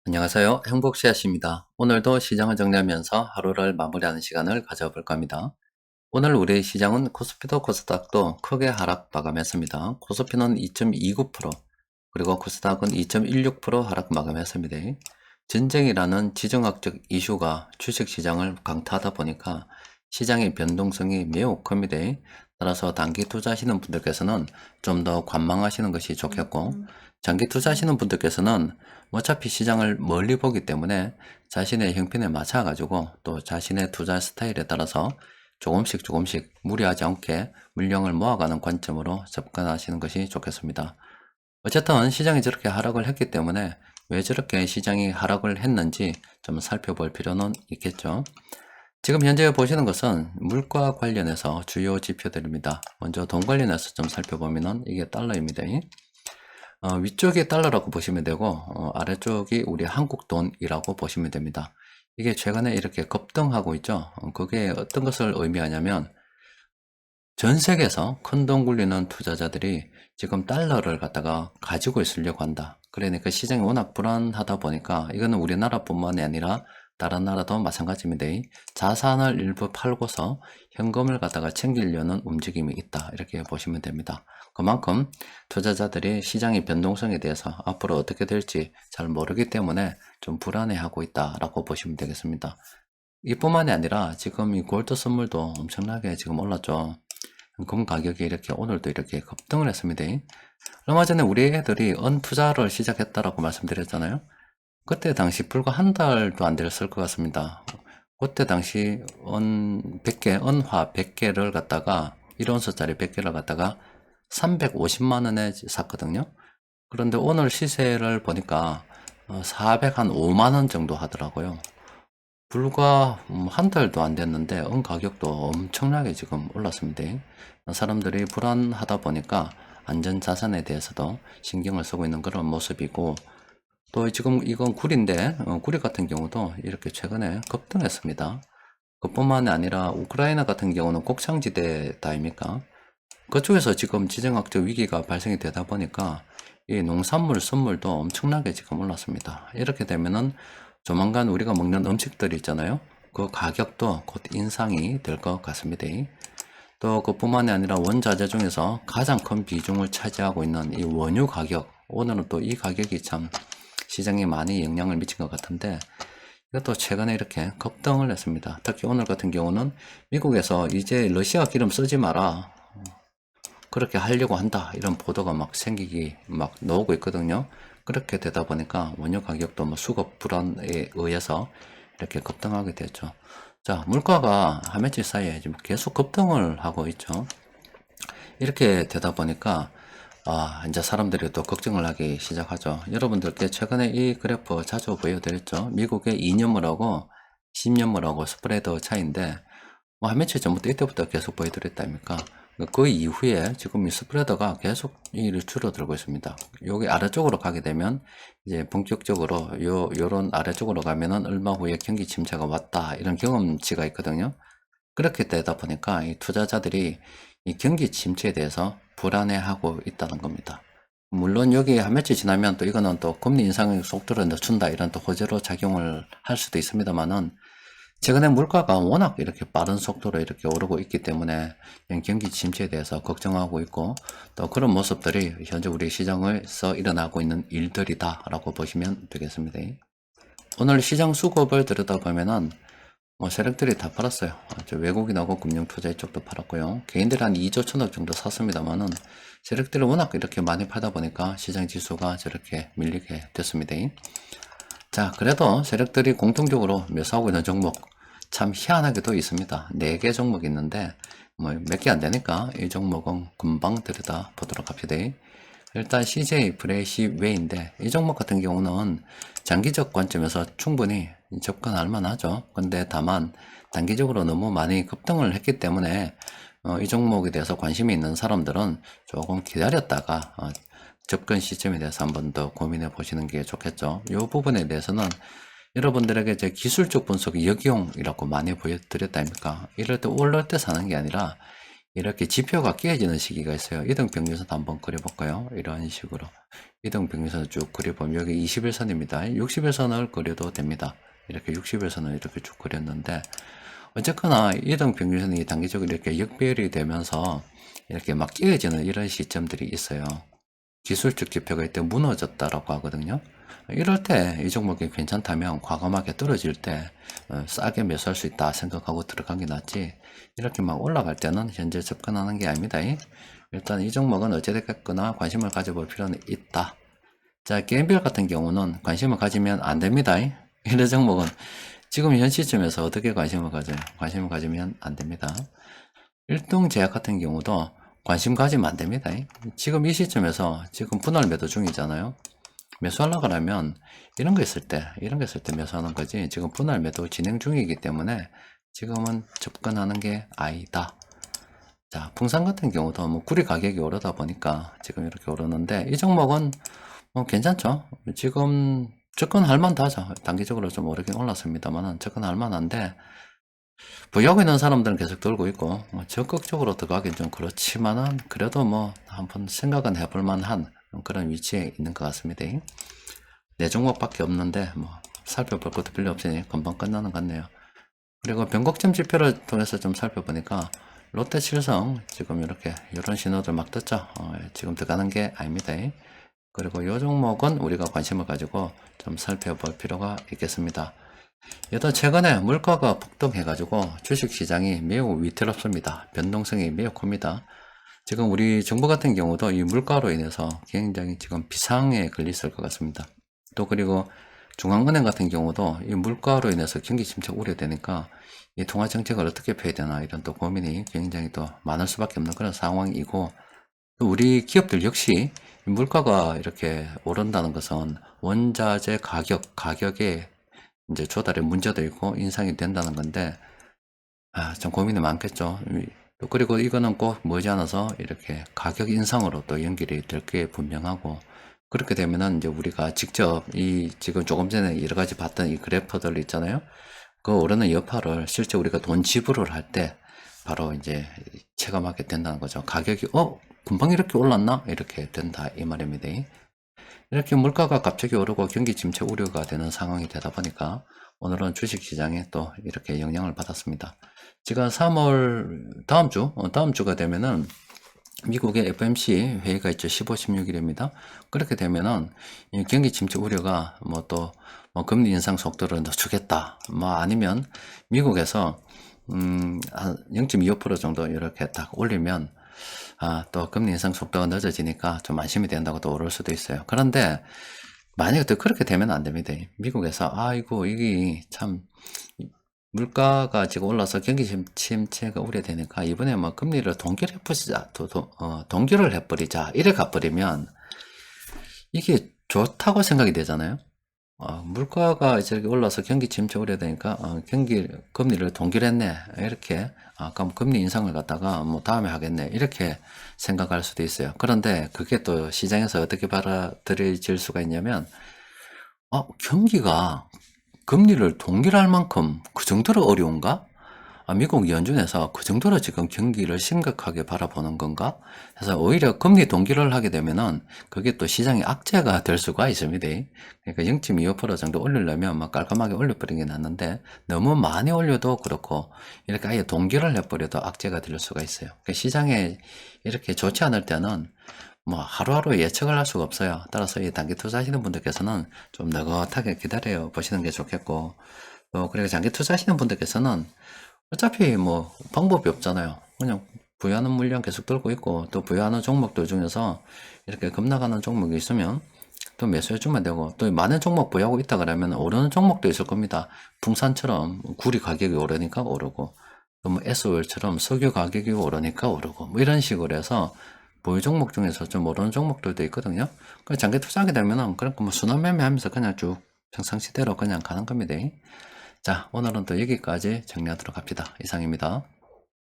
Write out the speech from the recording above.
안녕하세요. 행복씨앗입니다. 오늘도 시장을 정리하면서 하루를 마무리하는 시간을 가져볼 겁니다. 오늘 우리 시장은 코스피도 코스닥도 크게 하락 마감했습니다. 코스피는 2.29%, 그리고 코스닥은 2.16% 하락 마감했습니다. 전쟁이라는 지정학적 이슈가 주식시장을 강타하다 보니까 시장의 변동성이 매우 큽니다. 따라서 단기 투자하시는 분들께서는 좀 더 관망하시는 것이 좋겠고, 장기 투자하시는 분들께서는 어차피 시장을 멀리 보기 때문에 자신의 형편에 맞춰 가지고 또 자신의 투자 스타일에 따라서 조금씩 무리하지 않게 물량을 모아가는 관점으로 접근하시는 것이 좋겠습니다. 어쨌든 시장이 저렇게 하락을 했기 때문에 왜 저렇게 시장이 하락을 했는지 좀 살펴볼 필요는 있겠죠. 지금 현재 보시는 것은 물가 관련해서 주요 지표들입니다. 먼저 돈 관련해서 좀 살펴보면은 이게 달러입니다. 위쪽이 달러라고 보시면 되고, 아래쪽이 우리 한국 돈이라고 보시면 됩니다. 이게 최근에 이렇게 급등하고 있죠. 그게 어떤 것을 의미하냐면 전 세계에서 큰 돈 굴리는 투자자들이 지금 달러를 갖다가 가지고 있으려고 한다. 그러니까 시장이 워낙 불안하다 보니까 이거는 우리나라뿐만이 아니라 다른 나라도 마찬가지입니다. 자산을 일부 팔고서 현금을 갖다가 챙기려는 움직임이 있다. 이렇게 보시면 됩니다. 그만큼 투자자들이 시장의 변동성에 대해서 앞으로 어떻게 될지 잘 모르기 때문에 좀 불안해하고 있다라고 보시면 되겠습니다. 이뿐만이 아니라 지금 이 골드 선물도 엄청나게 지금 올랐죠. 금 가격이 이렇게 오늘도 이렇게 급등을 했습니다. 얼마 전에 우리 애들이 은 투자를 시작했다라고 말씀드렸잖아요. 그때 당시 불과 한 달도 안 됐을 것 같습니다. 그때 당시 은 100개, 은화 100개를 갖다가 1온스짜리 100개를 갖다가 350만 원에 샀거든요. 그런데 오늘 시세를 보니까 405만 원 정도 하더라고요. 불과 한 달도 안 됐는데 은 가격도 엄청나게 지금 올랐습니다. 사람들이 불안하다 보니까 안전자산에 대해서도 신경을 쓰고 있는 그런 모습이고, 또 지금 이건 구리인데 구리 같은 경우도 이렇게 최근에 급등했습니다. 그뿐만이 아니라 우크라이나 같은 경우는 곡창지대다 아닙니까? 그쪽에서 지금 지정학적 위기가 발생이 되다 보니까 이 농산물 선물도 엄청나게 지금 올랐습니다. 이렇게 되면은 조만간 우리가 먹는 음식들 있잖아요. 그 가격도 곧 인상이 될 것 같습니다. 또 그뿐만이 아니라 원자재 중에서 가장 큰 비중을 차지하고 있는 이 원유 가격, 오늘은 또 이 가격이 참 시장에 많이 영향을 미친 것 같은데, 이것도 최근에 이렇게 급등을 했습니다. 특히 오늘 같은 경우는 미국에서 이제 러시아 기름 쓰지 마라, 그렇게 하려고 한다, 이런 보도가 막 생기기 막 나오고 있거든요. 그렇게 되다 보니까 원유 가격도 뭐 수급 불안에 의해서 이렇게 급등하게 됐죠. 자, 물가가 한 며칠 사이에 지금 계속 급등을 하고 있죠. 이렇게 되다 보니까 이제 사람들이 또 걱정을 하기 시작하죠. 여러분들께 최근에 이 그래프 자주 보여드렸죠. 미국의 2년물하고 10년물하고 스프레드 차이인데, 뭐 한 며칠 전부터 이때부터 계속 보여드렸다니까. 그 이후에 지금 이 스프레드가 계속 줄어들고 있습니다. 여기 아래쪽으로 가게 되면 이제 본격적으로 요런 아래쪽으로 가면은 얼마 후에 경기 침체가 왔다, 이런 경험치가 있거든요. 그렇게 되다 보니까 이 투자자들이 이 경기 침체에 대해서 불안해하고 있다는 겁니다. 물론 여기 한 며칠 지나면 또 이거는 또 금리 인상의 속도를 늦춘다, 이런 또 호재로 작용을 할 수도 있습니다만은, 최근에 물가가 워낙 이렇게 빠른 속도로 이렇게 오르고 있기 때문에 경기 침체에 대해서 걱정하고 있고, 또 그런 모습들이 현재 우리 시장에서 일어나고 있는 일들이다라고 보시면 되겠습니다. 오늘 시장 수급을 들여다보면은 뭐 세력들이 다 팔았어요. 외국인하고 금융투자 이쪽도 팔았고요. 개인들 한 2조 천억 정도 샀습니다만은 세력들이 워낙 이렇게 많이 팔다 보니까 시장 지수가 저렇게 밀리게 됐습니다. 자, 그래도 세력들이 공통적으로 매수하고 있는 종목 참 희한하게도 있습니다. 4개 종목이 있는데 뭐 몇 개 안 되니까 이 종목은 금방 들여다 보도록 합시다. 일단 CJ 브레시웨이인데, 이 종목 같은 경우는 장기적 관점에서 충분히 접근할 만하죠. 근데 다만 단기적으로 너무 많이 급등을 했기 때문에 이 종목에 대해서 관심이 있는 사람들은 조금 기다렸다가 접근 시점에 대해서 한 번 더 고민해 보시는 게 좋겠죠. 이 부분에 대해서는 여러분들에게 제 기술적 분석 역용이라고 많이 보여드렸다 아닙니까? 이럴 때 올릴 때 사는 게 아니라 이렇게 지표가 깨지는 시기가 있어요. 이등평균선 한번 그려볼까요? 이런 식으로 이등평균선을 쭉 그려보면 여기 21선입니다. 60일선을 그려도 됩니다. 이렇게 60일선을 이렇게 쭉 그렸는데 어쨌거나 이등평균선이 단기적으로 이렇게 역배열이 되면서 이렇게 막 깨어지는 이런 시점들이 있어요. 기술적 지표가 이때 무너졌다라고 하거든요. 이럴 때 이 종목이 괜찮다면 과감하게 떨어질 때 싸게 매수할 수 있다 생각하고 들어간 게 낫지, 이렇게 막 올라갈 때는 현재 접근하는 게 아닙니다. 일단 이 종목은 어찌됐거나 관심을 가져볼 필요는 있다. 자, 게임별 같은 경우는 관심을 가지면 안 됩니다. 이런 종목은 지금 현 시점에서 어떻게 관심을 가져요? 관심을 가지면 안 됩니다. 일동제약 같은 경우도 관심 가지면 안 됩니다. 지금 이 시점에서 지금 분할 매도 중이잖아요. 매수하려고 하면 이런 거 있을 때 매수하는 거지, 지금 분할 매도 진행 중이기 때문에 지금은 접근하는 게 아니다. 자, 풍산 같은 경우도 뭐 구리 가격이 오르다 보니까 지금 이렇게 오르는데 이 종목은 뭐 괜찮죠. 지금 접근할 만하죠. 단기적으로 좀 오르긴 올랐습니다만 접근할 만한데 보유하고 있는 사람들은 계속 들고 있고 뭐 적극적으로 들어가긴 좀 그렇지만은 그래도 뭐 한번 생각은 해볼 만한 그런 위치에 있는 것 같습니다. 네 종목밖에 없는데 뭐 살펴볼 것도 별로 없으니 금방 끝나는 것 같네요. 그리고 변곡점 지표를 통해서 좀 살펴보니까 롯데칠성 지금 이렇게 이런 신호들 막 떴죠. 지금 들어가는 게 아닙니다. 그리고 이 종목은 우리가 관심을 가지고 좀 살펴볼 필요가 있겠습니다. 일단 최근에 물가가 폭등해가지고 주식시장이 매우 위태롭습니다. 변동성이 매우 큽니다. 지금 우리 정부 같은 경우도 이 물가로 인해서 굉장히 지금 비상에 걸렸을 것 같습니다. 또 그리고 중앙은행 같은 경우도 이 물가로 인해서 경기 침체 우려되니까 이 통화 정책을 어떻게 펴야 되나 이런 또 고민이 굉장히 또 많을 수밖에 없는 그런 상황이고, 또 우리 기업들 역시 물가가 이렇게 오른다는 것은 원자재 가격에 이제 조달에 문제도 있고 인상이 된다는 건데, 좀 고민이 많겠죠. 또 그리고 이거는 꼭 머지않아서 이렇게 가격 인상으로 또 연결이 될 게 분명하고, 그렇게 되면은 이제 우리가 직접 이 지금 조금 전에 여러 가지 봤던 이 그래프들 있잖아요. 그 오르는 여파를 실제 우리가 돈 지불을 할 때 바로 이제 체감하게 된다는 거죠. 가격이 금방 이렇게 올랐나? 이렇게 된다 이 말입니다. 이렇게 물가가 갑자기 오르고 경기 침체 우려가 되는 상황이 되다 보니까 오늘은 주식시장에 또 이렇게 영향을 받았습니다. 지금 3월 다음 주가 되면은 미국의 FOMC 회의가 있죠. 15, 16일입니다. 그렇게 되면은 이 경기 침체 우려가 뭐 또 뭐 금리 인상 속도를 늦추겠다. 뭐 아니면 미국에서 한 0.25% 정도 이렇게 딱 올리면 또 금리 인상 속도가 늦어지니까 좀 안심이 된다고 또 오를 수도 있어요. 그런데 만약에 또 그렇게 되면 안 됩니다. 미국에서 아이고 이게 참 물가가 지금 올라서 경기 침체가 우려되니까 이번에 뭐 금리를 동결해 버리자, 동결을 해버리자 이래 가버리면 이게 좋다고 생각이 되잖아요. 물가가 이렇게 올라서 경기 침체 우려되니까 금리를 동결했네 이렇게, 그럼 금리 인상을 갖다가 뭐 다음에 하겠네 이렇게 생각할 수도 있어요. 그런데 그게 또 시장에서 어떻게 받아들여질 수가 있냐면 경기가 금리를 동결할 만큼 그 정도로 어려운가? 미국 연준에서 그 정도로 지금 경기를 심각하게 바라보는 건가? 그래서 오히려 금리 동결을 하게 되면은 그게 또 시장의 악재가 될 수가 있습니다. 그러니까 0.25% 정도 올리려면 막 깔끔하게 올려버리긴 하는데 너무 많이 올려도 그렇고 이렇게 아예 동결을 해버려도 악재가 될 수가 있어요. 그러니까 시장에 이렇게 좋지 않을 때는 뭐 하루하루 예측을 할 수가 없어요. 따라서 이 단기 투자하시는 분들께서는 좀 느긋하게 기다려 보시는 게 좋겠고, 또 그리고 장기 투자하시는 분들께서는 어차피 뭐 방법이 없잖아요. 그냥 부여하는 물량 계속 들고 있고 또 부여하는 종목들 중에서 이렇게 급락하는 종목이 있으면 또 매수해주면 되고, 또 많은 종목 부여하고 있다 그러면 오르는 종목도 있을 겁니다. 풍산처럼 구리 가격이 오르니까 오르고, 또 뭐 SOL처럼 석유 가격이 오르니까 오르고, 뭐 이런 식으로 해서 보유 종목 중에서 좀 오르는 종목들도 있거든요. 그 장기 투자하게 되면은 그런 거뭐 순환 매매하면서 그냥 쭉 평상시대로 그냥 가는 겁니다. 자, 오늘은 또 여기까지 정리하도록 합시다. 이상입니다.